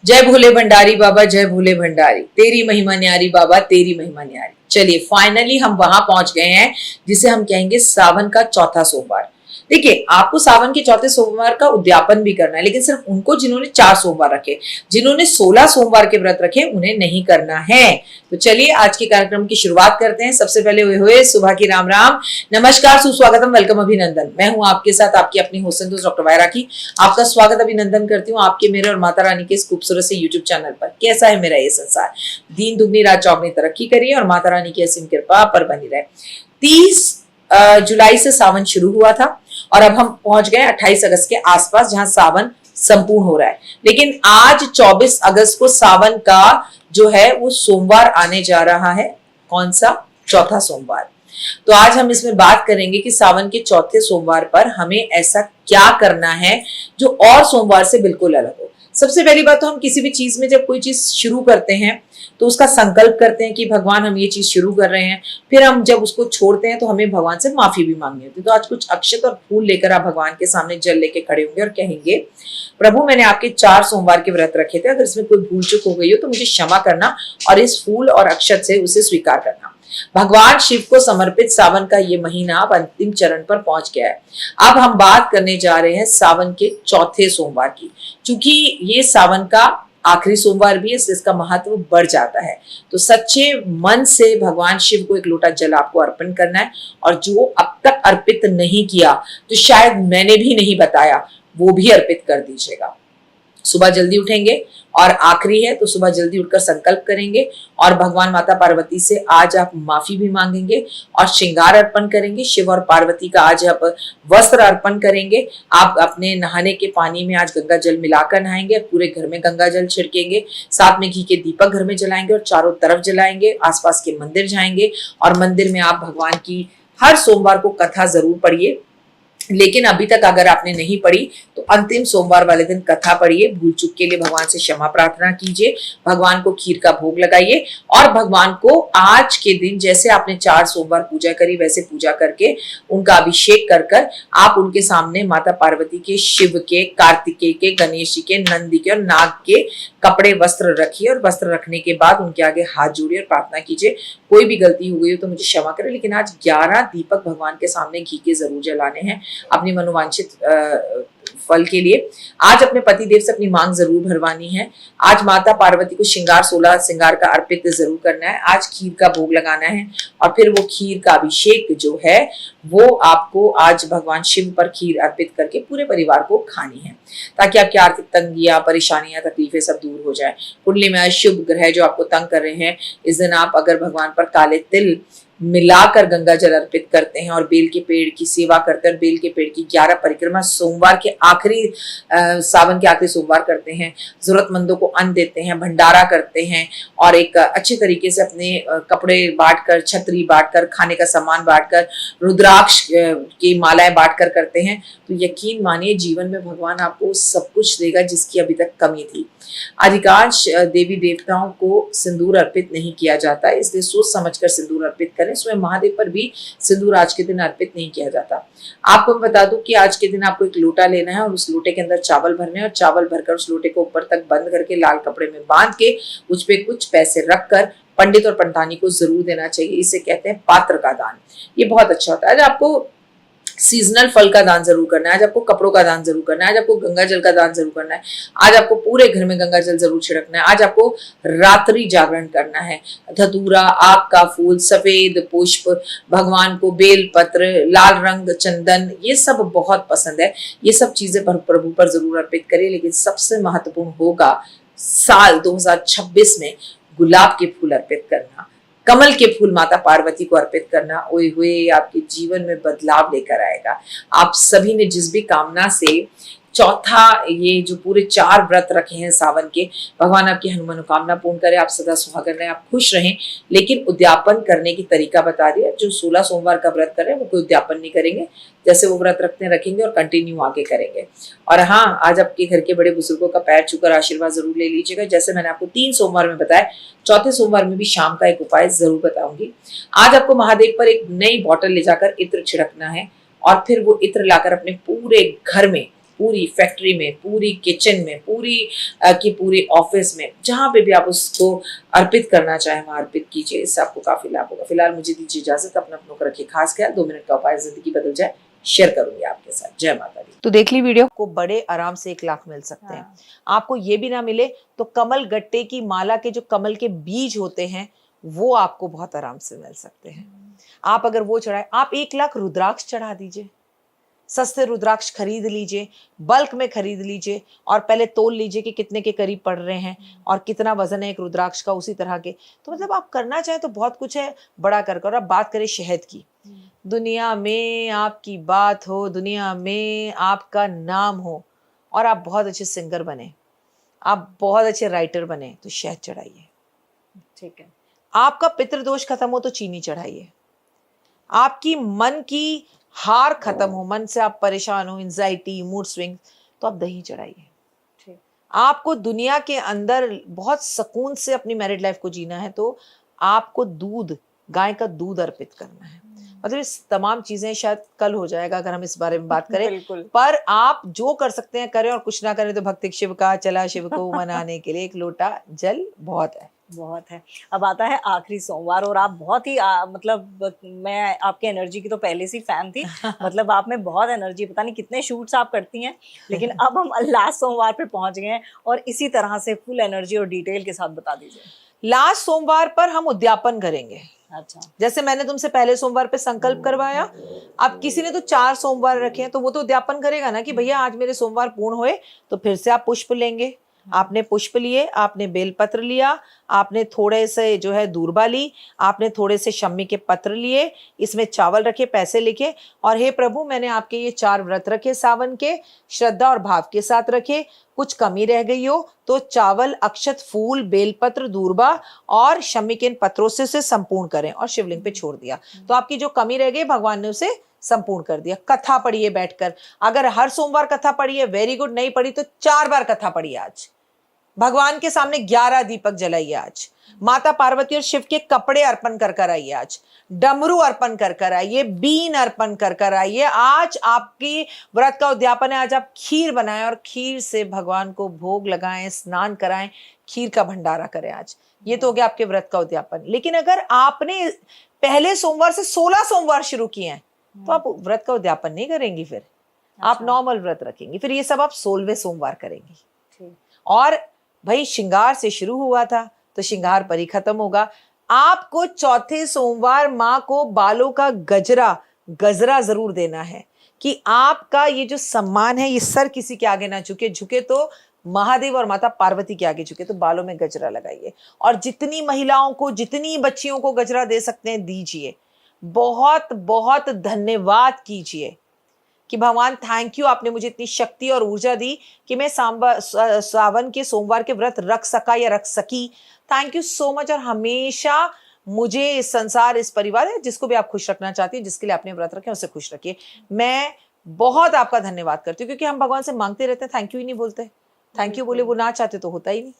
जय भोले भंडारी बाबा, जय भोले भंडारी, तेरी महिमा न्यारी बाबा, तेरी महिमा न्यारी। चलिए फाइनली हम वहां पहुंच गए हैं जिसे हम कहेंगे सावन का चौथा सोमवार। देखिए, आपको सावन के चौथे सोमवार का उद्यापन भी करना है, लेकिन सिर्फ उनको जिन्होंने 4 सोमवार रखे। जिन्होंने 16 सोमवार के व्रत रखे उन्हें नहीं करना है। तो चलिए आज के कार्यक्रम की शुरुआत करते हैं। सबसे पहले हुए सुबह की राम राम, नमस्कार, सुस्वागतम, वेलकम, अभिनंदन। मैं हूं आपके साथ आपकी अपनी होस्ट डॉक्टर वायरा की। आपका स्वागत अभिनंदन करती हूँ आपके, मेरे और माता रानी के इस खूबसूरत से यूट्यूब चैनल पर। कैसा है मेरा ये संसार? दिन दुगनी रात चौगनी तरक्की करिए और माता रानी की असीम कृपा पर बनी रहे। 30 जुलाई से सावन शुरू हुआ था और अब हम पहुंच गए 28 अगस्त के आसपास, जहां सावन संपूर्ण हो रहा है। लेकिन आज 24 अगस्त को सावन का जो है वो सोमवार आने जा रहा है। कौन सा? चौथा सोमवार। तो आज हम इसमें बात करेंगे कि सावन के चौथे सोमवार पर हमें ऐसा क्या करना है जो और सोमवार से बिल्कुल अलग हो। सबसे पहली बात तो हम किसी भी चीज में जब कोई चीज शुरू करते हैं तो उसका संकल्प करते हैं कि भगवान हम ये चीज शुरू कर रहे हैं। फिर हम जब उसको छोड़ते हैं तो हमें भगवान से माफी भी मांगनी होती है। तो आज कुछ अक्षत और फूल लेकर आप भगवान के सामने जल लेके खड़े होंगे और कहेंगे, प्रभु मैंने आपके 4 सोमवार के व्रत रखे थे, अगर इसमें कोई भूल चूक हो गई हो तो मुझे क्षमा करना और इस फूल और अक्षत से उसे स्वीकार करना। भगवान शिव को समर्पित सावन का ये महीना अब अंतिम चरण पर पहुंच गया है। अब हम बात करने जा रहे हैं सावन के चौथे सोमवार की। चूंकि ये सावन का आखिरी सोमवार भी है, इसका महत्व बढ़ जाता है। तो सच्चे मन से भगवान शिव को एक लोटा जल आपको अर्पण करना है, और जो अब तक अर्पित नहीं किया तो शायद मैंने भी नहीं बताया, वो भी अर्पित कर दीजिएगा। सुबह जल्दी उठेंगे और आखिरी है तो सुबह जल्दी उठकर संकल्प करेंगे और भगवान माता पार्वती से आज आप माफी भी मांगेंगे और श्रृंगार अर्पण करेंगे। शिव और पार्वती का आज आप वस्त्र अर्पण करेंगे। आप अपने नहाने के पानी में आज गंगा जल मिलाकर नहाएंगे, पूरे घर में गंगा जल छिड़केंगे, साथ में घी के दीपक घर में जलाएंगे और चारों तरफ जलाएंगे। आसपास के मंदिर जाएंगे और मंदिर में आप भगवान की हर सोमवार को कथा जरूर पढ़िए। लेकिन अभी तक अगर आपने नहीं पढ़ी तो अंतिम सोमवार वाले दिन कथा पढ़िए। भूल चूक के लिए भगवान से क्षमा प्रार्थना कीजिए, भगवान को खीर का भोग लगाइए और भगवान को आज के दिन जैसे आपने 4 सोमवार पूजा करी वैसे पूजा करके उनका अभिषेक कर कर आप उनके सामने माता पार्वती के, शिव के, कार्तिकेय के, गणेश जी के, नंदी के और नाग के कपड़े वस्त्र रखिए। और वस्त्र रखने के बाद उनके आगे हाथ जोड़िए और प्रार्थना कीजिए, कोई भी गलती हो गई हो तो मुझे क्षमा करें, लेकिन आज 11 दीपक भगवान के सामने घी के जरूर जलाने हैं अपनी मनोवांछित फल के लिए। आज अपने पति देव से अपनी मांग जरूर भरवानी है। आज माता पार्वती को श्रृंगार 16 श्रृंगार का अर्पित जरूर करना है। आज खीर का भोग लगाना है और फिर वो खीर का अभिषेक जो है वो आपको आज भगवान शिव पर खीर अर्पित करके पूरे परिवार को खानी है, ताकि आपकी आर्थिक तंगियां, परेशानियां, तकलीफें सब दूर हो जाए। कुंडली में अशुभ ग्रह जो आपको तंग कर रहे हैं, इस दिन आप अगर भगवान पर काले तिल मिलाकर गंगा जल अर्पित करते हैं और बेल के पेड़ की सेवा करते हैं और बेल के पेड़ की 11 परिक्रमा सोमवार के आखिरी सावन के आखिरी सोमवार करते हैं, जरूरतमंदों को अन्न देते हैं, भंडारा करते हैं और एक अच्छे तरीके से अपने कपड़े बांटकर, छतरी बांटकर, खाने का सामान बांटकर, रुद्राक्ष की मालाएं बांटकर करते हैं, तो यकीन मानिए जीवन में भगवान आपको सब कुछ देगा जिसकी अभी तक कमी थी। अधिकांश देवी देवताओं को सिंदूर अर्पित नहीं किया जाता, इसलिए सोच समझकर सिंदूर अर्पित करें। स्वयं महादेव पर भी सिंदूर आज के दिन अर्पित नहीं किया जाता। आपको मैं बता दूं कि आज के दिन आपको एक लोटा लेना है और उस लोटे के अंदर चावल भरने हैं और चावल भरकर उस लोटे को ऊपर तक बंद करके लाल कपड़े में बांध के उस पे कुछ पैसे रखकर पंडित और पंडितानी को जरूर देना चाहिए। इसे कहते हैं पात्र का दान। ये बहुत अच्छा होता है। आज आपको सीजनल फल का दान जरूर करना है, आज आपको कपड़ों का दान जरूर करना है, आज आपको गंगा जल का दान जरूर करना है, आज आपको पूरे घर में गंगा जल जरूर छिड़कना है, आज आपको रात्रि जागरण करना है। धतूरा, आग का फूल, सफेद पुष्प, भगवान को बेल पत्र, लाल रंग, चंदन, ये सब बहुत पसंद है। ये सब चीजें प्रभु पर जरूर अर्पित करिए। लेकिन सबसे महत्वपूर्ण होगा साल 2026 में गुलाब के फूल अर्पित करना, कमल के फूल माता पार्वती को अर्पित करना। ओए हुए आपके जीवन में बदलाव लेकर आएगा। आप सभी ने जिस भी कामना से चौथा ये जो पूरे 4 व्रत रखे हैं सावन के, भगवान आपकी हर मनोकामना पूर्ण करे, आप सदा सुहागन रहें, आप खुश रहें। लेकिन उद्यापन करने की तरीका बता दिया। जो 16 सोमवार का व्रत कर रहे हैं वो कोई उद्यापन नहीं करेंगे, जैसे वो व्रत रखते हैं रखेंगे और कंटिन्यू आगे करेंगे। और हाँ, आज आपके घर के बड़े बुजुर्गों का पैर छूकर आशीर्वाद जरूर ले लीजिएगा। जैसे मैंने आपको 3 सोमवार में बताया, चौथे सोमवार में भी शाम का एक उपाय जरूर बताऊंगी। आज आपको महादेव पर एक नई बॉटल ले जाकर इत्र छिड़कना है और फिर वो इत्र लाकर अपने पूरे घर में पूरी फैक्ट्री में, पूरी किचन में, पूरी की पूरी ऑफिस में, जहाँ पे भी आप उसको अर्पित करना चाहें वहाँ अर्पित कीजिए, इससे आपको काफी लाभ होगा। फिलहाल मुझे दीजिए इजाजत, अपना अपनों को रखिए खास ख्याल। 2 मिनट का उपाय जिंदगी बदल जाए शेयर करूंगी आपके साथ। जय माता दी। तो देख ली वीडियो को, बड़े आराम से 1 लाख मिल सकते हैं। आपको ये भी ना मिले तो कमल गट्टे की माला के जो कमल के बीज होते हैं वो आपको बहुत आराम से मिल सकते हैं। आप अगर वो चढ़ाए, आप 1 लाख रुद्राक्ष चढ़ा दीजिए, सस्ते रुद्राक्ष खरीद लीजिए, बल्क में खरीद लीजिए और पहले तोल लीजिए कि कितने के करीब पड़ रहे हैं और कितना वजन है एक रुद्राक्ष का, उसी तरह के। तो मतलब आप करना चाहें तो बहुत कुछ है बड़ा कर कर। अब बात करें शहद की, दुनिया में आपकी बात हो, दुनिया में आपका नाम हो और आप बहुत अच्छे सिंगर बने, आप बहुत अच्छे राइटर बने, तो शहद चढ़ाइए। ठीक है। आपका पितृदोष खत्म हो तो चीनी चढ़ाइए। आपकी मन की हार खत्म हो, मन से आप परेशान हो, एंजाइटी, मूड स्विंग, तो आप दही चढ़ाइए। आपको दुनिया के अंदर बहुत सुकून से अपनी मैरिड लाइफ को जीना है तो आपको दूध, गाय का दूध अर्पित करना है। मतलब इस तमाम चीजें शायद कल हो जाएगा अगर हम इस बारे में बात करें, पर आप जो कर सकते हैं करें और कुछ ना करें तो भक्ति शिव का चला, शिव को मनाने के लिए 1 लोटा जल बहुत है। बहुत है। अब आता है आखिरी सोमवार और आप बहुत ही मतलब मैं आपके एनर्जी की तो पहले से फैन थी। मतलब आप में बहुत एनर्जी, पता नहीं कितने शूट्स आप करती हैं, लेकिन अब हम लास्ट सोमवार पे पहुंच गए हैं और इसी तरह से फुल एनर्जी और डिटेल के साथ बता दीजिए। लास्ट सोमवार पर हम उद्यापन करेंगे। अच्छा, जैसे मैंने तुमसे पहले सोमवार पे संकल्प करवाया, अब किसी ने तो 4 सोमवार रखे हैं तो वो तो उद्यापन करेगा ना कि भैया आज मेरे सोमवार पूर्ण हुए, तो फिर से आप पुष्प लेंगे। आपने पुष्प लिए, आपने बेलपत्र लिया, आपने थोड़े से जो है दूर्बा ली, आपने थोड़े से शम्मी के पत्र लिए, इसमें चावल रखे, पैसे लिखे और हे प्रभु मैंने आपके ये 4 व्रत रखे सावन के, श्रद्धा और भाव के साथ रखे, कुछ कमी रह गई हो तो चावल, अक्षत, फूल, बेलपत्र, दूर्बा और शम्मी के इन पत्रों से संपूर्ण करें और शिवलिंग पे छोड़ दिया। तो आपकी जो कमी रह गई भगवान ने उसे संपूर्ण कर दिया। कथा पढ़िए बैठकर, अगर हर सोमवार कथा पढ़िए वेरी गुड, नहीं पढ़ी तो 4 बार कथा पढ़िए। आज भगवान के सामने 11 दीपक जलाइए। आज माता पार्वती और शिव के कपड़े अर्पण कर कर आइए। आज डमरू अर्पण कर कर आइए, बीन अर्पण कर कर आइए। आज आपकी व्रत का उद्यापन है, आज आप खीर बनाएं और खीर से भगवान को भोग लगाएं, स्नान कराएं, खीर का भंडारा करें। आज ये तो हो गया आपके व्रत का उद्यापन। लेकिन अगर आपने पहले सोमवार से 16 सोमवार शुरू किए हैं तो आप व्रत का उद्यापन नहीं करेंगी, फिर आप नॉर्मल व्रत रखेंगी, फिर ये सब आप 16वें सोमवार करेंगी। और भाई श्रृंगार से शुरू हुआ था तो श्रृंगार पर ही खत्म होगा। आपको चौथे सोमवार माँ को बालों का गजरा जरूर देना है कि आपका ये जो सम्मान है ये सर किसी के आगे ना झुके, झुके तो महादेव और माता पार्वती के आगे झुके। तो बालों में गजरा लगाइए और जितनी महिलाओं को, जितनी बच्चियों को गजरा दे सकते हैं दीजिए। बहुत बहुत धन्यवाद कीजिए कि भगवान थैंक यू, आपने मुझे इतनी शक्ति और ऊर्जा दी कि मैं सावन के सोमवार के व्रत रख सका या रख सकी। Thank you so much. और हमेशा मुझे इस संसार, इस परिवार है जिसको भी आप खुश रखना चाहती हैं, जिसके लिए आपने व्रत रखे उसे खुश रखिए। मैं बहुत आपका धन्यवाद करती हूँ क्योंकि हम भगवान से मांगते रहते हैं, थैंक यू ही नहीं बोलते। थैंक यू बोले वो ना चाहते तो होता ही नहीं।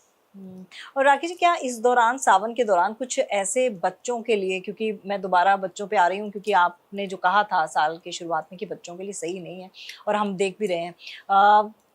और राखी जी, क्या इस दौरान, सावन के दौरान, कुछ ऐसे बच्चों के लिए, क्योंकि मैं दोबारा बच्चों पे आ रही हूँ क्योंकि आपने जो कहा था साल की शुरुआत में कि बच्चों के लिए सही नहीं है और हम देख भी रहे हैं,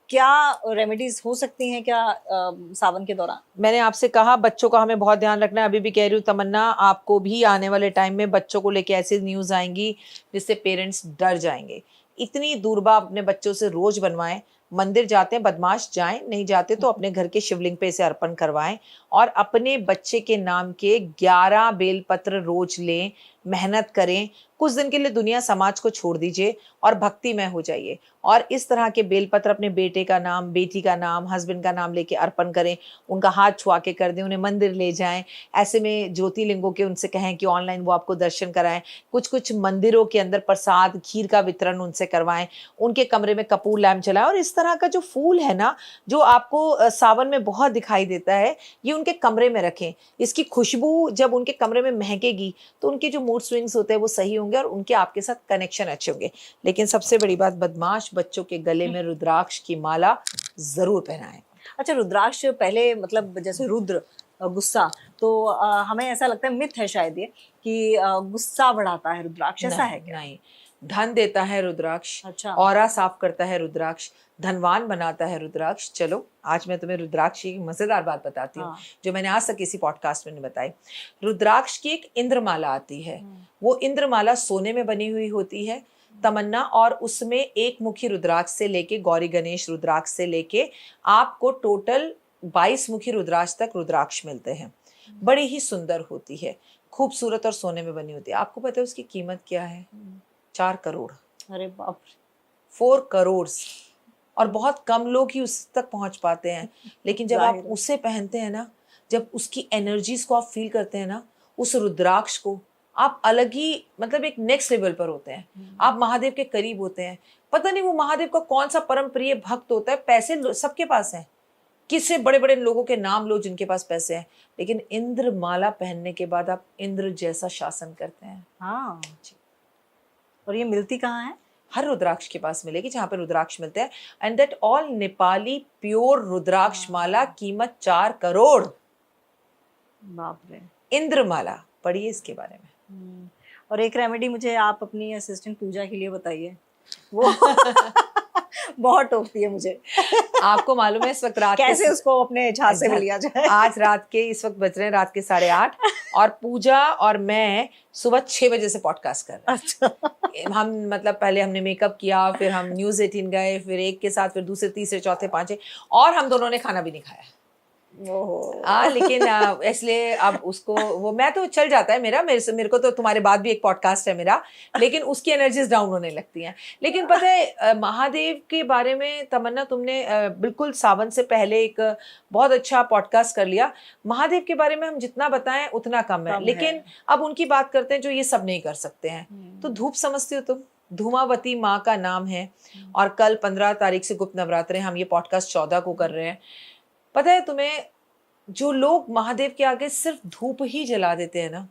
क्या रेमेडीज हो सकती हैं क्या सावन के दौरान? मैंने आपसे कहा बच्चों का हमें बहुत ध्यान रखना है। अभी भी कह रही हूँ तमन्ना, आपको भी आने वाले टाइम में बच्चों को लेके ऐसी न्यूज आएंगी जिससे पेरेंट्स डर जाएंगे। इतनी दूरबा अपने बच्चों से रोज बनवाएं। मंदिर जाते हैं बदमाश जाएं, नहीं जाते तो अपने घर के शिवलिंग पे इसे अर्पण करवाएं और अपने बच्चे के नाम के 11 बेलपत्र रोज लें, मेहनत करें। कुछ दिन के लिए दुनिया समाज को छोड़ दीजिए और भक्तिमय हो जाइए और इस तरह के बेलपत्र अपने बेटे का नाम, बेटी का नाम, हस्बैंड का नाम लेके अर्पण करें। उनका हाथ छुआ के कर दें, उन्हें मंदिर ले जाएं। ऐसे में ज्योतिर्लिंगों के उनसे कहें कि ऑनलाइन वो आपको दर्शन कराएं। कुछ कुछ मंदिरों के अंदर प्रसाद, खीर का वितरण उनसे करवाएं। उनके कमरे में कपूर लैम्प जलाएं और इस तरह का जो फूल है ना, जो आपको सावन में बहुत दिखाई देता है, ये उनके कमरे में रखें। इसकी खुशबू जब उनके कमरे में महकेगी तो उनके जो मूड स्विंग्स होते हैं वो सही होंगे और उनके आपके साथ कनेक्शन अच्छे होंगे। लेकिन सबसे बड़ी बात, बदमाश बच्चों के गले में रुद्राक्ष की माला जरूर पहनाएं। अच्छा, रुद्राक्ष पहले, मतलब जैसे रुद्र गुस्सा, तो हमें ऐसा लगता है, मिथ है शायद ये, कि गुस्सा बढ़ाता है रुद्राक्ष, ऐसा है क्या? नहीं, धन देता है रुद्राक्ष, अच्छा। ऑरा साफ करता है रुद्राक्ष, धनवान बनाता है रुद्राक्ष। चलो आज मैं तुम्हें रुद्राक्ष की मजेदार बात बताती हूँ, हाँ। जो मैंने आज तक किसी पॉडकास्ट में नहीं बताई। रुद्राक्ष की एक इंद्रमाला आती है, वो इंद्रमाला सोने में बनी हुई होती है तमन्ना, और उसमें एक मुखी रुद्राक्ष से लेके गौरी गणेश रुद्राक्ष से लेके आपको टोटल 22 मुखी रुद्राक्ष तक रुद्राक्ष मिलते हैं। बड़ी ही सुंदर होती है, खूबसूरत और सोने में बनी होती है। आपको पता है उसकी कीमत क्या है? 4 करोड़। अरे बाप रे। 4 करोड़। और बहुत कम लोग ही उस तक पहुंच पाते हैं, लेकिन जब आप उसे पहनते हैं ना, जब उसकी एनर्जीज को आप फील करते हैं ना, उस रुद्राक्ष को, आप अलग ही मतलब एक नेक्स्ट लेवल पर होते हैं। आप महादेव के करीब होते हैं। पता नहीं वो महादेव का कौन सा परम प्रिय भक्त होता है। पैसे सबके पास हैं, किससे बड़े बड़े लोगों के नाम लो जिनके पास पैसे हैं, लेकिन इंद्र माला पहनने के बाद आप इंद्र जैसा शासन करते हैं। हाँ। और ये मिलती कहाँ है? हर रुद्राक्ष के पास मिलेगी जहां पर रुद्राक्ष मिलते हैं। And that all Nepali pure rudraksha mala, कीमत 4 करोड़। बाप रे। इंद्र माला, पढ़िए इसके बारे में। और एक रेमेडी मुझे आप अपनी असिस्टेंट पूजा के लिए बताइए, वो बहुत टोकती है मुझे। आपको मालूम है इस वक्त रात कैसे उसको अपने झांसे में लिया जाए? आज रात के इस वक्त बज रहे हैं रात के 8:30, और पूजा और मैं सुबह 6 बजे से पॉडकास्ट कर रहे हैं। अच्छा। हम मतलब पहले हमने मेकअप किया, फिर हम न्यूज़ 18 गए, फिर एक के साथ फिर दूसरे तीसरे चौथे पांचवे, और हम दोनों ने खाना भी नहीं खाया। लेकिन इसलिए अब उसको वो मैं तो चल जाता है मेरे को तो तुम्हारे बाद भी एक पॉडकास्ट है मेरा, लेकिन उसकी एनर्जीज डाउन होने लगती हैं। लेकिन पता है महादेव के बारे में तमन्ना तुमने बिल्कुल सावन से पहले एक बहुत अच्छा पॉडकास्ट कर लिया। महादेव के बारे में हम जितना बताएं उतना कम है, लेकिन अब उनकी बात करते हैं जो ये सब नहीं कर सकते हैं। तो धूप समझते हो तुम? धूमावती माँ का नाम है, और कल 15 तारीख से गुप्त नवरात्र है। हम ये पॉडकास्ट 14 को कर रहे हैं। पता है तुम्हें, जो लोग महादेव के आगे सिर्फ धूप ही जला देते हैं ना,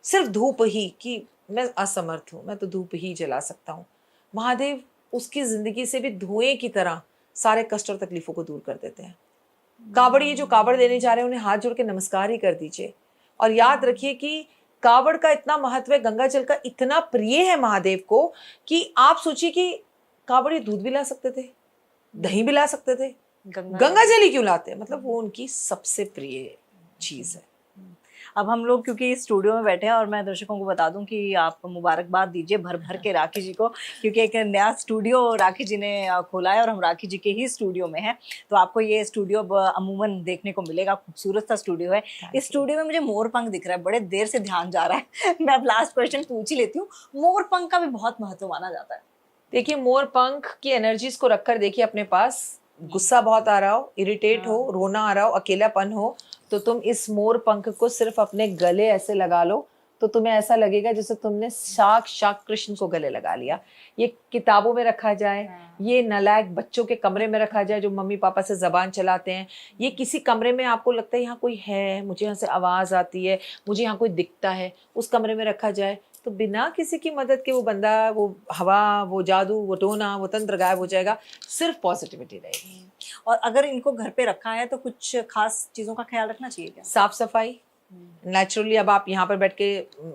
सिर्फ धूप ही, कि मैं असमर्थ हूं, मैं तो धूप ही जला सकता हूँ, महादेव उसकी जिंदगी से भी धुएं की तरह सारे कष्ट और तकलीफों को दूर कर देते हैं। कावड़, ये जो कावड़ देने जा रहे हैं, उन्हें हाथ जोड़ के नमस्कार ही कर दीजिए, और याद रखिए कि कावड़ का इतना महत्व है, गंगा जल का इतना प्रिय है महादेव को, कि आप सोचिए कि कावड़ ये दूध भी ला सकते थे, दही भी ला सकते थे, गंगा जल ही क्यों लाते हैं? मतलब वो उनकी सबसे प्रिय चीज है। अब हम लोग क्योंकि स्टूडियो में बैठे हैं, और मैं दर्शकों को बता दूं कि आप मुबारकबाद दीजिए भर भर के राखी जी को, क्योंकि एक नया स्टूडियो राखी जी ने खोला है और हम राखी जी के ही स्टूडियो में हैं। तो आपको ये स्टूडियो अमूमन देखने को मिलेगा, खूबसूरत सा स्टूडियो है। इस स्टूडियो में मुझे मोर पंख दिख रहा है, बड़े देर से ध्यान जा रहा है। मैं अब लास्ट क्वेश्चन पूछ ही लेती हूँ, मोर पंख का भी बहुत महत्व माना जाता है। देखिए, मोर पंख की एनर्जीज को रखकर देखिए अपने पास, गुस्सा बहुत आ रहा हो, इरिटेट हो, रोना आ रहा हो, अकेलापन हो, तो तुम इस मोर पंख को सिर्फ अपने गले ऐसे लगा लो, तो तुम्हें ऐसा लगेगा जैसे तुमने साक्षात कृष्ण को गले लगा लिया। ये किताबों में रखा जाए, ये नालायक बच्चों के कमरे में रखा जाए जो मम्मी पापा से जबान चलाते हैं, ये किसी कमरे में आपको लगता है यहाँ कोई है, मुझे यहाँ से आवाज आती है, मुझे यहाँ कोई दिखता है, उस कमरे में रखा जाए, तो बिना किसी की मदद के वो बंदा, वो हवा, वो जादू, वो टोना, वो तंत्र गायब हो जाएगा। सिर्फ पॉजिटिविटी रहेगी। और अगर इनको घर पे रखा है तो कुछ खास चीजों का ख्याल रखना चाहिए क्या? साफ सफाई, नेचुरली अब आप यहाँ पर बैठ के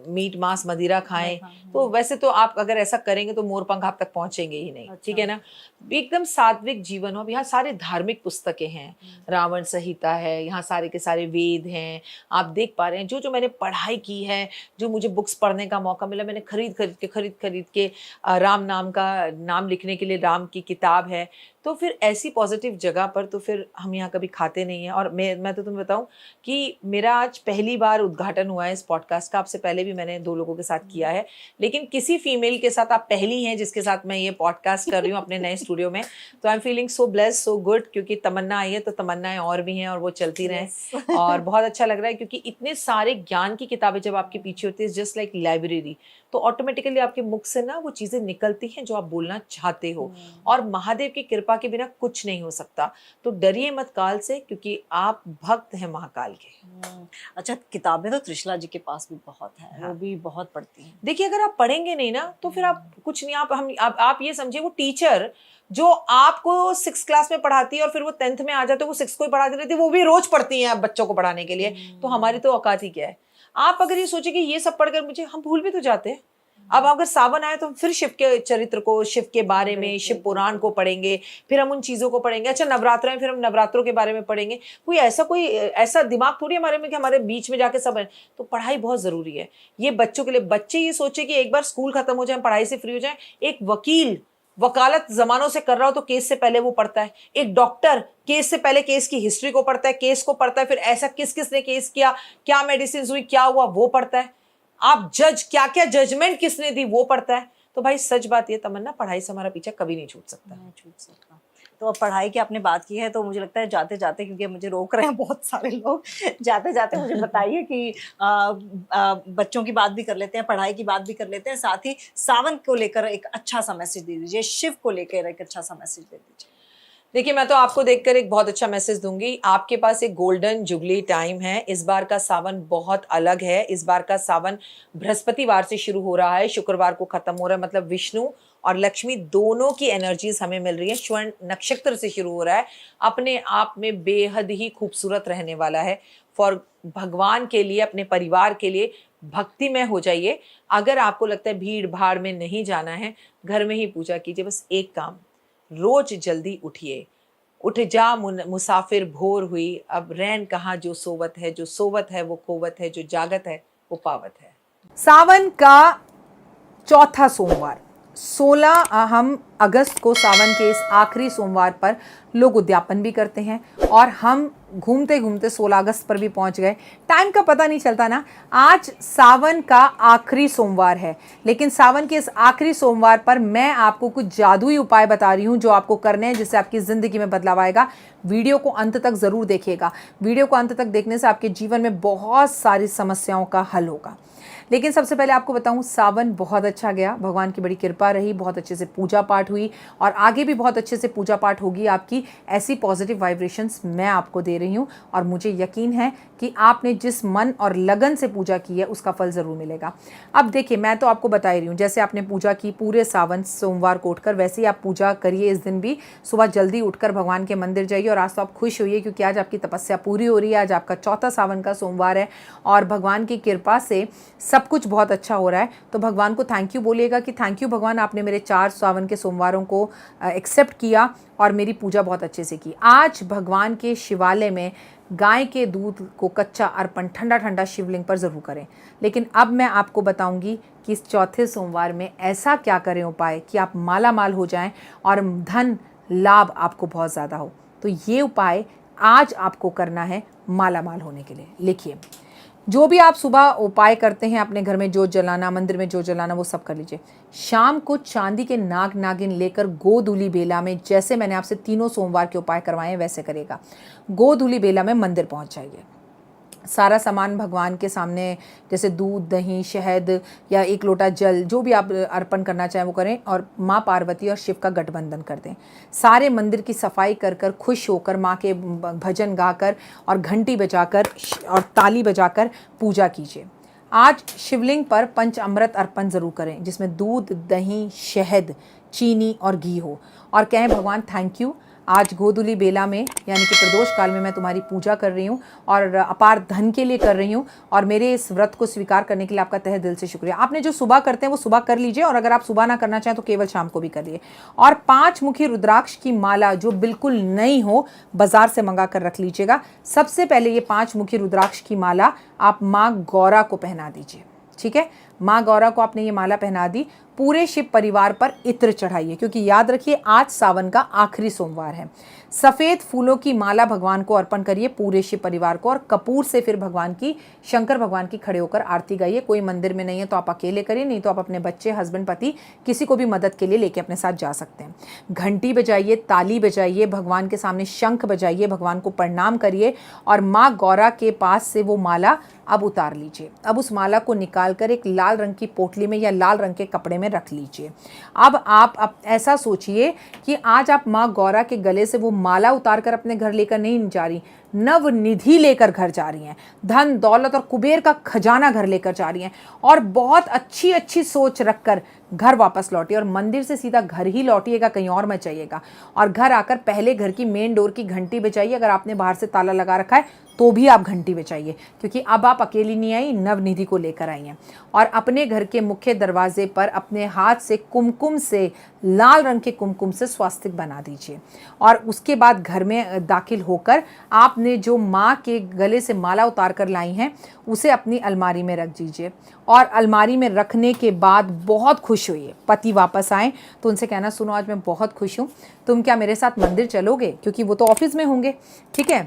मीट मांस मदिरा खाएं, तो वैसे तो आप अगर ऐसा करेंगे तो मोर पंख आप तक पहुंचेंगे ही नहीं। ठीक है ना? एकदम सात्विक जीवन हो। यहाँ सारे धार्मिक पुस्तकें हैं, रावण संहिता है, यहाँ सारे के सारे वेद हैं, आप देख पा रहे हैं। जो जो मैंने पढ़ाई की है, जो मुझे बुक्स पढ़ने का मौका मिला, मैंने खरीद खरीद के राम नाम का नाम लिखने के लिए राम की किताब है। तो फिर ऐसी पॉजिटिव जगह पर तो फिर हम यहाँ कभी खाते नहीं हैं। और मैं तो तुम्हें बताऊं कि मेरा आज पहली बार उद्घाटन हुआ है इस पॉडकास्ट का। आपसे पहले भी मैंने 2 लोगों के साथ किया है, लेकिन किसी फीमेल के साथ आप पहली हैं जिसके साथ मैं ये पॉडकास्ट कर रही हूँ अपने नए स्टूडियो में। तो I am feeling so blessed, so good, क्योंकि तमन्ना आई है तो तमन्नाएं और भी हैं और वो चलती रहें। और बहुत अच्छा लग रहा है क्योंकि इतने सारे ज्ञान की किताबें जब आपके पीछे होती है, जस्ट लाइक लाइब्रेरी, तो ऑटोमेटिकली आपके मुख से ना वो चीजें निकलती हैं जो आप बोलना चाहते हो। और महादेव की कृपा के बिना कुछ नहीं हो सकता। तो डरिए मत काल से, क्योंकि आप भक्त हैं महाकाल के। अच्छा, किताबें तो त्रिशला जी के पास भी बहुत है। हाँ। वो भी बहुत पढ़ती हैं। देखिए, अगर आप पढ़ेंगे नहीं ना तो फिर आप कुछ नहीं, आप ये समझिए, वो टीचर जो आपको 6th क्लास में पढ़ाती है और फिर वो 10th में आ जाते, वो 6th को ही पढ़ाती रहती है, वो भी रोज पढ़ती हैं बच्चों को पढ़ाने के लिए। तो हमारी तो औकात ही क्या है। आप अगर ये सोचे कि ये सब पढ़कर मुझे, हम भूल भी तो जाते हैं। अब अगर सावन आए तो हम फिर शिव के चरित्र को, शिव के बारे में, शिव पुराण को पढ़ेंगे, फिर हम उन चीजों को पढ़ेंगे। अच्छा नवरात्र है, फिर हम नवरात्रों के बारे में पढ़ेंगे। कोई ऐसा दिमाग थोड़ी हमारे में कि हमारे बीच में जाके सब है। तो पढ़ाई बहुत जरूरी है ये बच्चों के लिए। बच्चे ये सोचे कि एक बार स्कूल खत्म हो जाए, पढ़ाई से फ्री हो जाए। एक वकील वकालत जमानों से कर रहा हो तो केस से पहले वो पढ़ता है। एक डॉक्टर केस से पहले केस की हिस्ट्री को पढ़ता है, केस को पढ़ता है, फिर ऐसा किस किस ने केस किया, क्या मेडिसिन हुई, क्या हुआ, वो पढ़ता है। आप जज, क्या क्या जजमेंट किसने दी, वो पढ़ता है। तो भाई सच बात ये तमन्ना, पढ़ाई से हमारा पीछा कभी नहीं छूट सकता। नहीं छूट सकता। तो अब पढ़ाई की आपने बात की है तो मुझे लगता है जाते जाते, क्योंकि मुझे रोक रहे हैं बहुत सारे लोग, जाते जाते मुझे बताइए कि बच्चों की बात भी कर लेते हैं, पढ़ाई की बात भी कर लेते हैं, साथ ही सावन को लेकर एक अच्छा सा मैसेज दे दीजिए, शिव को लेकर एक अच्छा सा मैसेज दे दीजिए। देखिए मैं तो आपको देखकर एक बहुत अच्छा मैसेज दूंगी। आपके पास एक गोल्डन जुबली टाइम है। इस बार का सावन बहुत अलग है। इस बार का सावन बृहस्पतिवार से शुरू हो रहा है, शुक्रवार को खत्म हो रहा है। मतलब विष्णु और लक्ष्मी दोनों की एनर्जीज हमें मिल रही है। स्वर्ण नक्षत्र से शुरू हो रहा है, अपने आप में बेहद ही खूबसूरत रहने वाला है। फॉर भगवान के लिए, अपने परिवार के लिए भक्तिमय हो जाइए। अगर आपको लगता है भीड़ भाड़ में नहीं जाना है, घर में ही पूजा कीजिए। बस एक काम, रोज जल्दी उठिए। उठ जा मुसाफिर भोर हुई, अब रैन कहाँ जो सोवत है, जो सोवत है वो खोवत है, जो जागत है वो पावत है। सावन का चौथा सोमवार 16 हम अगस्त को, सावन के इस आखिरी सोमवार पर लोग उद्यापन भी करते हैं और हम घूमते घूमते 16 अगस्त पर भी पहुंच गए। टाइम का पता नहीं चलता ना। आज सावन का आखिरी सोमवार है, लेकिन सावन के इस आखिरी सोमवार पर मैं आपको कुछ जादुई उपाय बता रही हूं जो आपको करने हैं, जिससे आपकी ज़िंदगी में बदलाव आएगा। वीडियो को अंत तक ज़रूर देखिएगा। वीडियो को अंत तक देखने से आपके जीवन में बहुत सारी समस्याओं का हल होगा। लेकिन सबसे पहले आपको बताऊं, सावन बहुत अच्छा गया, भगवान की बड़ी कृपा रही, बहुत अच्छे से पूजा पाठ हुई और आगे भी बहुत अच्छे से पूजा पाठ होगी आपकी। ऐसी पॉजिटिव वाइब्रेशंस मैं आपको दे रही हूं और मुझे यकीन है कि आपने जिस मन और लगन से पूजा की है उसका फल ज़रूर मिलेगा। अब देखिए, मैं तो आपको बता ही रही हूँ, जैसे आपने पूजा की पूरे सावन सोमवार को उठकर, वैसे ही आप पूजा करिए। इस दिन भी सुबह जल्दी उठकर भगवान के मंदिर जाइए और आज तो आप खुश होइए क्योंकि आज आपकी तपस्या पूरी हो रही है। आज आपका चौथा सावन का सोमवार है और भगवान की कृपा से सब कुछ बहुत अच्छा हो रहा है। तो भगवान को थैंक यू बोलिएगा कि थैंक यू भगवान, आपने मेरे 4 सावन के सोमवारों को एक्सेप्ट किया और मेरी पूजा बहुत अच्छे से की। आज भगवान के शिवालय में गाय के दूध को कच्चा अर्पण ठंडा ठंडा शिवलिंग पर ज़रूर करें। लेकिन अब मैं आपको बताऊंगी कि इस चौथे सोमवार में ऐसा क्या करें उपाय कि आप माला माल हो जाएं और धन लाभ आपको बहुत ज़्यादा हो। तो ये उपाय आज आपको करना है माला माल होने के लिए। लिखिए, जो भी आप सुबह उपाय करते हैं, अपने घर में जोत जलाना, मंदिर में जोत जलाना, वो सब कर लीजिए। शाम को चांदी के नाग नागिन लेकर गोधूली बेला में, जैसे मैंने आपसे तीनों सोमवार के उपाय करवाए हैं वैसे करेगा। गोधूली बेला में मंदिर पहुंच जाइए। सारा सामान भगवान के सामने, जैसे दूध, दही, शहद या 1 लोटा जल, जो भी आप अर्पण करना चाहें वो करें और माँ पार्वती और शिव का गठबंधन कर दें। सारे मंदिर की सफाई कर कर, खुश होकर, माँ के भजन गाकर और घंटी बजाकर और ताली बजाकर पूजा कीजिए। आज शिवलिंग पर पंचामृत अर्पण ज़रूर करें, जिसमें दूध, दही, शहद, चीनी और घी हो, और कहें भगवान थैंक यू, आज गोधूली बेला में यानी कि प्रदोष काल में मैं तुम्हारी पूजा कर रही हूँ और अपार धन के लिए कर रही हूँ और मेरे इस व्रत को स्वीकार करने के लिए आपका तहे दिल से शुक्रिया। आपने जो सुबह करते हैं वो सुबह कर लीजिए और अगर आप सुबह ना करना चाहें तो केवल शाम को भी करिए। और 5 मुखी रुद्राक्ष की माला जो बिल्कुल नई हो, बाजार से मंगा कर रख लीजिएगा। सबसे पहले ये 5 मुखी रुद्राक्ष की माला आप माँ गौरा को पहना दीजिए। ठीक है, माँ गौरा को आपने ये माला पहना दी। पूरे शिव परिवार पर इत्र चढ़ाइए, क्योंकि याद रखिए आज सावन का आखिरी सोमवार है। सफ़ेद फूलों की माला भगवान को अर्पण करिए, पूरे शिव परिवार को, और कपूर से फिर भगवान की, शंकर भगवान की खड़े होकर आरती गाइए। कोई मंदिर में नहीं है तो आप अकेले करिए, नहीं तो आप अपने बच्चे, हस्बैंड, पति, किसी को भी मदद के लिए लेके अपने साथ जा सकते हैं। घंटी बजाइए, ताली बजाइए, भगवान के सामने शंख बजाइए, भगवान को प्रणाम करिए और माँ गौरा के पास से वो माला अब उतार लीजिए। अब उस माला को निकाल कर एक लाल रंग की पोटली में या लाल रंग के कपड़े में रख लीजिए। अब आप ऐसा सोचिए कि आज आप माँ गौरा के गले से वो माला उतार कर अपने घर लेकर नहीं जा रही, नव निधि लेकर घर जा रही हैं, धन दौलत और कुबेर का खजाना घर लेकर जा रही हैं, और बहुत अच्छी अच्छी सोच रखकर घर वापस लौटिए। और मंदिर से सीधा घर ही लौटिएगा, कहीं और मत जाइएगा। और घर आकर पहले घर की मेन डोर की घंटी बजाइए। अगर आपने बाहर से ताला लगा रखा है तो भी आप घंटी बजाइए, क्योंकि अब आप अकेली नहीं आई, नवनिधि को लेकर आई हैं। और अपने घर के मुख्य दरवाजे पर अपने हाथ से कुमकुम से, लाल रंग के कुमकुम से स्वास्तिक बना दीजिए। और उसके बाद घर में दाखिल होकर आपने जो माँ के गले से माला उतार कर लाई हैं उसे अपनी अलमारी में रख दीजिए। और अलमारी में रखने के बाद बहुत खुश हुई। पति वापस आए तो उनसे कहना, सुनो आज मैं बहुत खुश हूँ, तुम क्या मेरे साथ मंदिर चलोगे? क्योंकि वो तो ऑफिस में होंगे, ठीक है।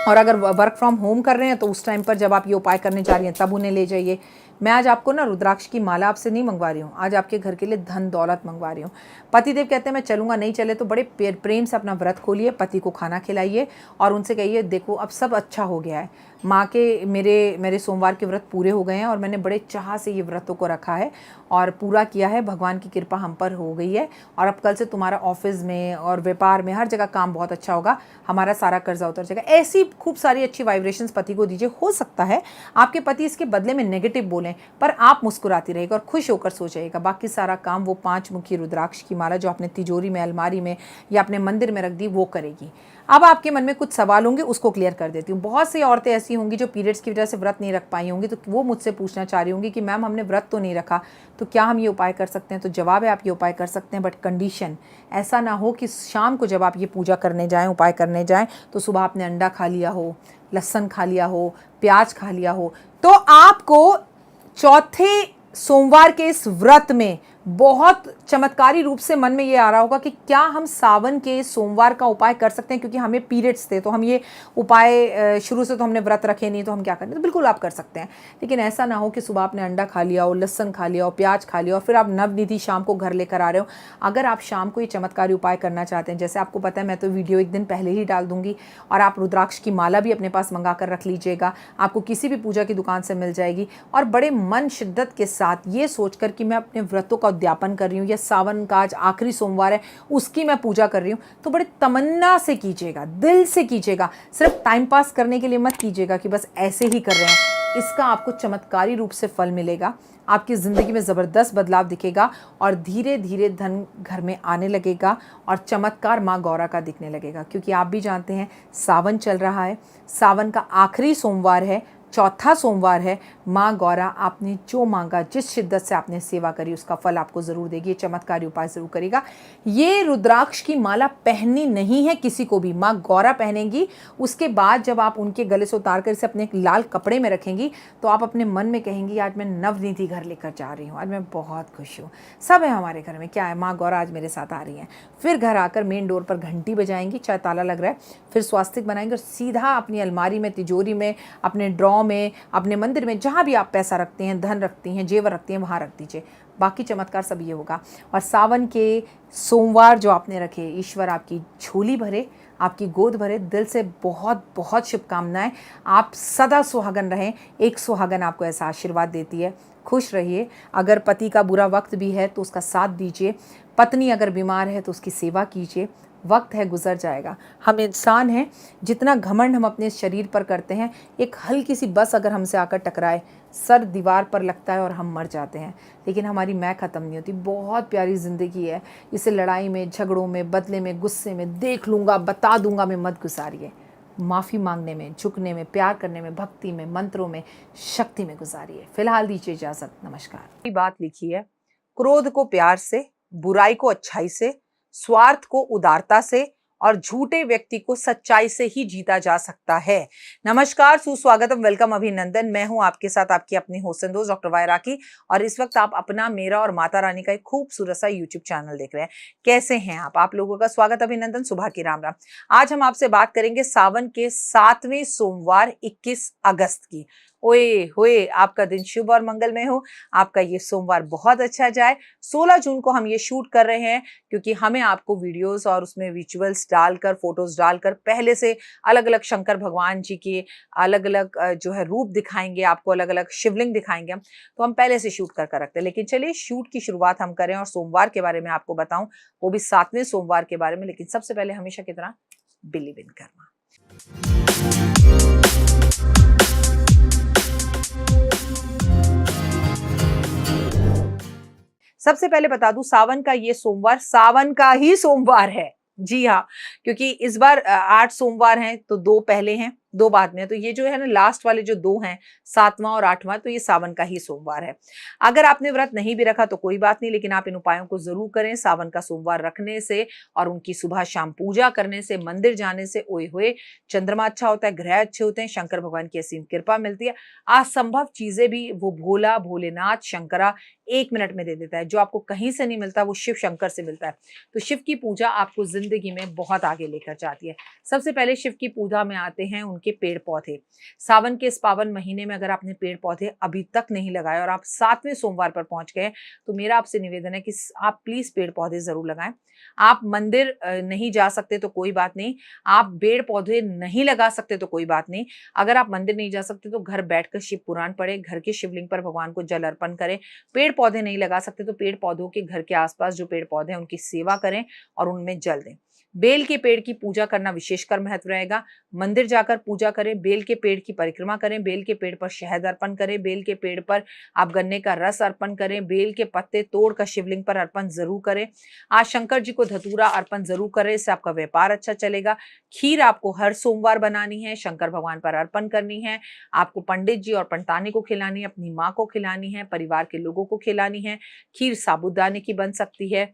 और अगर वर्क फ्रॉम होम कर रहे हैं तो उस टाइम पर जब आप ये उपाय करने जा रही हैं तब उन्हें ले जाइए। मैं आज आपको ना रुद्राक्ष की माला आपसे नहीं मंगवा रही हूँ, आज आपके घर के लिए धन दौलत मंगवा रही हूँ। पतिदेव कहते हैं मैं चलूँगा, नहीं चले तो बड़े प्रेम से अपना व्रत खोलिए, पति को खाना खिलाइए और उनसे कहिए देखो अब सब अच्छा हो गया है, माँ के मेरे सोमवार के व्रत पूरे हो गए हैं और मैंने बड़े चाह से ये व्रतों को रखा है और पूरा किया है, भगवान की कृपा हम पर हो गई है और अब कल से तुम्हारा ऑफिस में और व्यापार में हर जगह काम बहुत अच्छा होगा, हमारा सारा कर्जा उतर जाएगा। ऐसी खूब सारी अच्छी वाइब्रेशंस पति को दीजिए। हो सकता है आपके पति इसके बदले में नेगेटिव बोलें, पर आप मुस्कुराती रहेगा और खुश होकर सो जाइएगा। बाकी सारा काम वो 5 मुखी रुद्राक्ष की माला जो आपने तिजोरी में, अलमारी में या अपने मंदिर में रख दी वो करेगी। अब आपके मन में कुछ सवाल होंगे, उसको क्लियर कर देती हूँ। बहुत सी औरतें ऐसी होंगी जो पीरियड्स की वजह से व्रत नहीं रख पाई होंगी, तो वो मुझसे पूछना चाह रही होंगी कि मैम हमने व्रत तो नहीं रखा, तो क्या हम ये उपाय कर सकते हैं? तो जवाब है आप ये उपाय कर सकते हैं, बट कंडीशन ऐसा ना हो कि शाम को जब आप ये पूजा करने जाएं, उपाय करने जाएं, तो सुबह आपने अंडा खा लिया हो, लहसुन खा लिया हो, प्याज खा लिया हो। तो आपको चौथे सोमवार के इस व्रत में बहुत चमत्कारी रूप से मन में ये आ रहा होगा कि क्या हम सावन के सोमवार का उपाय कर सकते हैं, क्योंकि हमें पीरियड्स थे तो हम ये उपाय शुरू से तो हमने व्रत रखे नहीं, तो हम क्या करें? तो बिल्कुल आप कर सकते हैं, लेकिन ऐसा ना हो कि सुबह आपने अंडा खा लिया हो, लहसुन खा लिया हो, प्याज खा लिया और फिर आप नवनिधि शाम को घर लेकर आ रहे हो। अगर आप शाम को ये चमत्कारी उपाय करना चाहते हैं, जैसे आपको पता है मैं तो वीडियो एक दिन पहले ही डाल दूंगी, और आप रुद्राक्ष की माला भी अपने पास मंगा कर रख लीजिएगा, आपको किसी भी पूजा की दुकान से मिल जाएगी। और बड़े मन शिद्दत के साथ ये सोचकर कि मैं अपने व्रतों का उद्यापन कर रही हूँ या सावन का आज आखिरी सोमवार है उसकी मैं पूजा कर रही हूँ, तो बड़े तमन्ना से कीजिएगा, दिल से कीजिएगा, सिर्फ टाइम पास करने के लिए मत कीजिएगा कि बस ऐसे ही कर रहे हैं। इसका आपको चमत्कारी रूप से फल मिलेगा, आपकी ज़िंदगी में ज़बरदस्त बदलाव दिखेगा और धीरे धीरे धन घर में आने लगेगा और चमत्कार माँ गौरा का दिखने लगेगा। क्योंकि आप भी जानते हैं सावन चल रहा है, सावन का आखिरी सोमवार है, चौथा सोमवार है। माँ गौरा आपने जो मांगा, जिस शिद्दत से आपने सेवा करी, उसका फल आपको ज़रूर देगी। ये चमत्कारी उपाय ज़रूर करेगा। ये रुद्राक्ष की माला पहननी नहीं है किसी को भी, माँ गौरा पहनेंगी। उसके बाद जब आप उनके गले से उतार कर इसे अपने एक लाल कपड़े में रखेंगी तो आप अपने मन में कहेंगी आज मैं नवनिधि घर लेकर जा रही हूँ, आज मैं बहुत खुश हूँ, सब है हमारे घर में, क्या है, माँ गौरा आज मेरे साथ आ रही हैं। फिर घर आकर मेन डोर पर घंटी बजाएंगी, चाहे ताला लग रहा है, फिर स्वास्तिक बनाएंगे और सीधा अपनी अलमारी में, तिजोरी में, अपने ड्रॉ में, अपने मंदिर में, जहाँ भी आप पैसा रखते हैं, धन रखती हैं, जेवर रखती हैं, वहाँ रख दीजिए। बाकी चमत्कार सब ये होगा। और सावन के सोमवार जो आपने रखे, ईश्वर आपकी झोली भरे, आपकी गोद भरे। दिल से बहुत बहुत शुभकामनाएं। आप सदा सुहागन रहें। एक सुहागन आपको ऐसा आशीर्वाद देती है। खुश रहिए। अगर पति का बुरा वक्त भी है तो उसका साथ दीजिए, पत्नी अगर बीमार है तो उसकी सेवा कीजिए। वक्त है, गुजर जाएगा। हम इंसान हैं, जितना घमंड हम अपने शरीर पर करते हैं, एक हल्की सी बस अगर हमसे आकर टकराए, सर दीवार पर लगता है और हम मर जाते हैं। लेकिन हमारी मैं ख़त्म नहीं होती। बहुत प्यारी ज़िंदगी है, इसे लड़ाई में, झगड़ों में, बदले में, गुस्से में, देख लूँगा, बता दूँगा में मत गुजारिए। माफ़ी मांगने में, झुकने में, प्यार करने में, भक्ति में, मंत्रों में, शक्ति में गुजारिए। फिलहाल दीजिए इजाज़त। नमस्कार। बात लिखी है, क्रोध को प्यार से, बुराई को अच्छाई से, स्वार्थ को उदारता से और झूठे व्यक्ति को सच्चाई से ही जीता जा सकता है। नमस्कार, सुस्वागतम, वेलकम, अभिनंदन। मैं हूं आपके साथ आपकी अपनी होस्ट एंड दोस्त डॉक्टर वाई राकी, और इस वक्त आप अपना, मेरा और माता रानी का एक खूबसूरत सा यूट्यूब चैनल देख रहे हैं। कैसे हैं आप लोगों का स्वागत, अभिनंदन, सुबह की राम राम। आज हम आपसे बात करेंगे सावन के 7वें सोमवार 21 अगस्त की। ओए होए, आपका दिन शुभ और मंगलमय हो, आपका ये सोमवार बहुत अच्छा जाए। 16 जून को हम ये शूट कर रहे हैं क्योंकि हमें आपको वीडियोस और उसमें विजुअल्स डालकर, फोटोज डालकर, पहले से अलग अलग शंकर भगवान जी के अलग अलग जो है रूप दिखाएंगे, आपको अलग अलग शिवलिंग दिखाएंगे हम, तो हम पहले से शूट कर रखते हैं। लेकिन चलिए शूट की शुरुआत हम करें और सोमवार के बारे में आपको बताऊं, वो भी 7वें सोमवार के बारे में। लेकिन सबसे पहले हमेशा की तरह बिलीव इन कर्मा। सबसे पहले बता दूं, सावन का ये सोमवार सावन का ही सोमवार है। जी हाँ, क्योंकि इस बार 8 सोमवार हैं, तो 2 पहले हैं, 2 बाद में हैं। तो ये जो है ना, लास्ट वाले जो 2 हैं, 7वां और 8वां, तो ये सावन का ही सोमवार है। अगर आपने व्रत नहीं भी रखा तो कोई बात नहीं, लेकिन आप इन उपायों को जरूर करें। सावन का सोमवार रखने से और उनकी सुबह शाम पूजा करने से, मंदिर जाने से, ओए होए, चंद्रमा अच्छा होता है, ग्रह अच्छे होते हैं, शंकर भगवान की असीम कृपा मिलती है। असंभव चीजें भी वो भोला भोलेनाथ शंकरा 1 मिनट में दे देता है। जो आपको कहीं से नहीं मिलता, वो शिव शंकर से मिलता है। तो शिव की पूजा आपको जिंदगी में बहुत आगे लेकर जाती है। सबसे पहले शिव की पूजा में आते हैं उनके पेड़ पौधे। सावन के इस पावन महीने में अगर आपने पेड़ पौधे अभी तक नहीं लगाए और आप 7वें सोमवार पर पहुंच गए, तो मेरा आपसे निवेदन है कि आप प्लीज पेड़ पौधे जरूर लगाएं। आप मंदिर नहीं जा सकते तो कोई बात नहीं, आप पेड़ पौधे नहीं लगा सकते तो कोई बात नहीं। अगर आप मंदिर नहीं जा सकते तो घर बैठकर शिव पुराण पढ़े, घर के शिवलिंग पर भगवान को जल अर्पण करें। पेड़ पौधे नहीं लगा सकते तो पेड़ पौधों के घर के आसपास जो पेड़ पौधे हैं उनकी सेवा करें और उनमें जल दें। बेल के पेड़ की पूजा करना विशेषकर महत्व रहेगा। मंदिर जाकर पूजा करें, बेल के पेड़ की परिक्रमा करें, बेल के पेड़ पर शहद अर्पण करें, बेल के पेड़ पर आप गन्ने का रस अर्पण करें, बेल के पत्ते तोड़कर शिवलिंग पर अर्पण जरूर करें। आज शंकर जी को धतूरा अर्पण जरूर करें, इससे आपका व्यापार अच्छा चलेगा। खीर आपको हर सोमवार बनानी है, शंकर भगवान पर अर्पण करनी है। आपको पंडित जी और पंडितानी को खिलानी है, अपनी माँ को खिलानी है, परिवार के लोगों को खिलानी है। खीर साबूदाने की बन सकती है,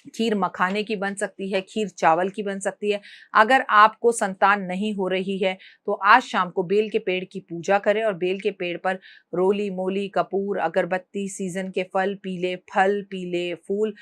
खीर मखाने की बन सकती है, खीर चावल की बन सकती है। अगर आपको संतान नहीं हो रही है तो आज शाम को बेल के पेड़ की पूजा करें और बेल के पेड़ पर रोली मोली कपूर अगरबत्ती सीजन के फल पीले फूल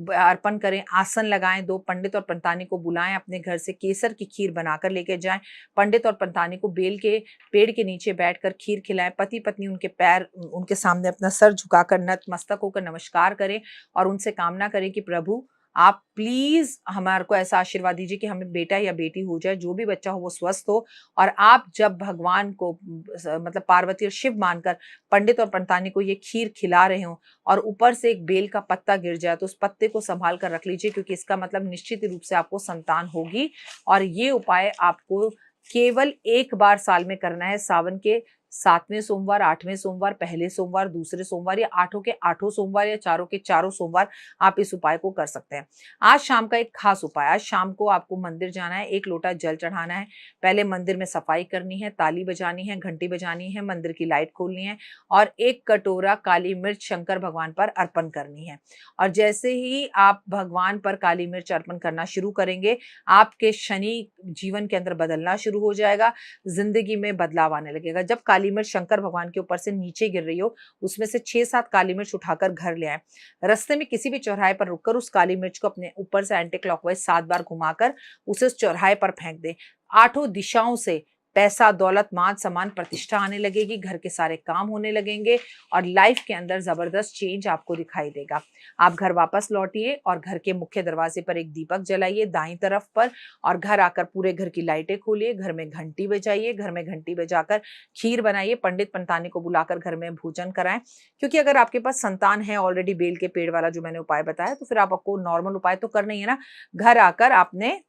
अर्पण करें। आसन लगाएं, 2 पंडित और पंडितानी को बुलाएं, अपने घर से केसर की खीर बनाकर लेके जाएं। पंडित और पंडितानी को बेल के पेड़ के नीचे बैठकर खीर खिलाएं। पति पत्नी उनके पैर उनके सामने अपना सर झुकाकर नतमस्तक होकर नमस्कार करें और उनसे कामना करें कि प्रभु आप प्लीज हमारे को ऐसा आशीर्वाद दीजिए कि हमें बेटा या बेटी हो जाए, जो भी बच्चा हो वो स्वस्थ हो। और आप जब भगवान को मतलब पार्वती और शिव मानकर पंडित और पंडितानी को ये खीर खिला रहे हो और ऊपर से एक बेल का पत्ता गिर जाए तो उस पत्ते को संभाल कर रख लीजिए, क्योंकि इसका मतलब निश्चित रूप से आपको संतान होगी। और ये उपाय आपको केवल 1 बार साल में करना है। सावन के 7वें सोमवार, 8वें सोमवार, पहले सोमवार, दूसरे सोमवार या 8 के 8 सोमवार या 4 के 4 सोमवार आप इस उपाय को कर सकते हैं। आज शाम का एक खास उपाय, आज शाम को आपको मंदिर जाना है, 1 लोटा जल चढ़ाना है। पहले मंदिर में सफाई करनी है, ताली बजानी है, घंटी बजानी है, मंदिर की लाइट खोलनी है और 1 कटोरा काली मिर्च शंकर भगवान पर अर्पण करनी है। और जैसे ही आप भगवान पर काली मिर्च अर्पण करना शुरू करेंगे, आपके शनि जीवन के अंदर बदलना शुरू हो जाएगा, जिंदगी में बदलाव आने लगेगा। जब काली मिर्च शंकर भगवान के ऊपर से नीचे गिर रही हो, उसमें से 6-7 काली मिर्च उठाकर घर ले आए। रास्ते में किसी भी चौराहे पर रुककर उस काली मिर्च को अपने ऊपर से एंटी क्लॉकवाइज 7 बार घुमाकर उसे उस चौराहे पर फेंक दें। 8 दिशाओं से पैसा, दौलत, मान सम्मान, प्रतिष्ठा आने लगेगी, घर के सारे काम होने लगेंगे और लाइफ के अंदर जबरदस्त चेंज आपको दिखाई देगा। आप घर वापस लौटिए और घर के मुख्य दरवाजे पर एक दीपक जलाइए दाईं तरफ पर और घर आकर पूरे घर की लाइटें खोलिए, घर में घंटी बजाइए, घर में घंटी बजाकर खीर बनाइए, पंडित पंडितानी को बुलाकर घर में भोजन कराएं। क्योंकि अगर आपके पास संतान है ऑलरेडी, बेल के पेड़ वाला जो मैंने उपाय बताया, तो फिर आपको नॉर्मल उपाय तो करना ही है ना। घर आकर आपने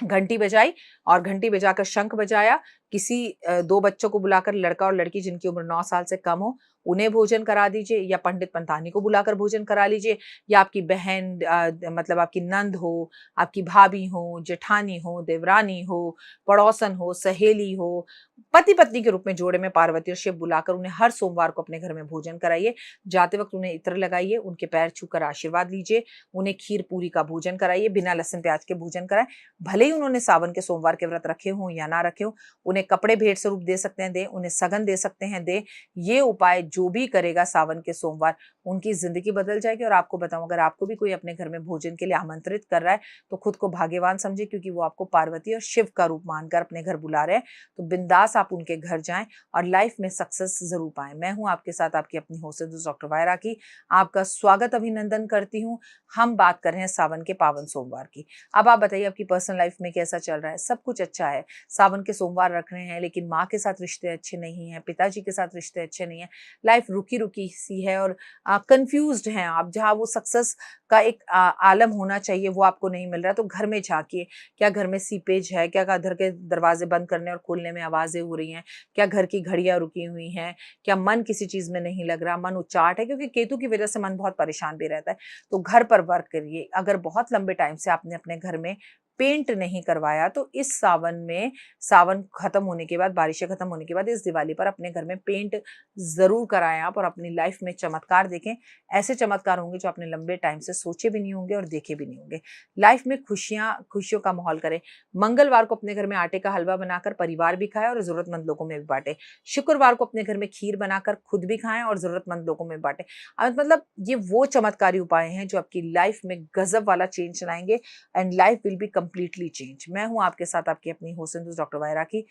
घंटी बजाई और घंटी बजाकर शंख बजाया, किसी 2 बच्चों को बुलाकर, लड़का और लड़की जिनकी उम्र 9 साल से कम हो, उन्हें भोजन करा दीजिए या पंडित पंडितानी को बुलाकर भोजन करा लीजिए, या आपकी बहन मतलब आपकी नंद हो, आपकी भाभी हो, जेठानी हो, देवरानी हो, पड़ोसन हो, सहेली हो, पति पत्नी के रूप में जोड़े में पार्वती और शिव बुलाकर उन्हें हर सोमवार को अपने घर में भोजन कराइए। जाते वक्त उन्हें इत्र लगाइए, उनके पैर छूकर आशीर्वाद लीजिए, उन्हें खीर पूरी का भोजन कराइए, बिना लहसुन प्याज के भोजन कराएं। भले ही उन्होंने सावन के सोमवार के व्रत रखे हों या ना रखे हों, उन्हें कपड़े भेंट स्वरूप दे सकते हैं, दे, उन्हें सगन दे सकते हैं, दे। ये उपाय जो भी करेगा सावन के सोमवार, उनकी जिंदगी बदल जाएगी। और आपको बताऊं, अगर आपको भी कोई अपने घर में भोजन के लिए आमंत्रित कर रहा है तो खुद को भाग्यवान समझे, क्योंकि वो आपको पार्वती और शिव का रूप मानकर अपने घर बुला रहे हैं। तो बिंदास आप उनके घर जाएं और लाइफ में सक्सेस जरूर पाएं। मैं हूं आपके साथ आपकी अपनी होस्ट डॉक्टर वायरा की, आपका स्वागत अभिनंदन करती हूं। हम बात कर रहे हैं सावन के पावन सोमवार की। अब आप बताइए आपकी पर्सनल लाइफ में कैसा चल रहा है? सब कुछ अच्छा है। सावन के सोमवार रख रहे हैं लेकिन माँ के साथ रिश्ते अच्छे नहीं हैं, पिताजी के साथ रिश्ते अच्छे नहीं हैं, लाइफ रुकी रुकी सी है और कंफ्यूज्ड हैं आप। जहाँ वो सक्सेस का एक आलम होना चाहिए वो आपको नहीं मिल रहा, तो घर में झांकिए। क्या घर में सीपेज है? क्या घर के दरवाजे बंद करने और खोलने में आवाजें हो रही हैं? क्या घर की घड़ियां रुकी हुई हैं? क्या मन किसी चीज में नहीं लग रहा? मन उच्चाट है, क्योंकि केतु की वजह से मन बहुत परेशान भी रहता है। तो घर पर वर्क करिए। अगर बहुत लंबे टाइम से आपने अपने घर में पेंट नहीं करवाया तो इस सावन में, सावन खत्म होने के बाद, बारिशें खत्म होने के बाद इस दिवाली पर अपने घर में पेंट जरूर कराएं आप और अपनी लाइफ में चमत्कार देखें। ऐसे चमत्कार होंगे जो आपने लंबे टाइम से सोचे भी नहीं होंगे और देखे भी नहीं होंगे। लाइफ में खुशियों का माहौल करें। मंगलवार को अपने घर में आटे का हलवा बनाकर परिवार भी खाए और जरूरतमंद लोगों में भी बांटे। शुक्रवार को अपने घर में खीर बनाकर खुद भी खाएं और जरूरतमंद लोगों में बांटे। मतलब ये वो चमत्कारी उपाय हैं जो आपकी लाइफ में गजब वाला चेंज लाएंगे and life will be completely change. मैं हूं आपके साथ आपकी अपनी होस्ट डॉक्टर वायरा की।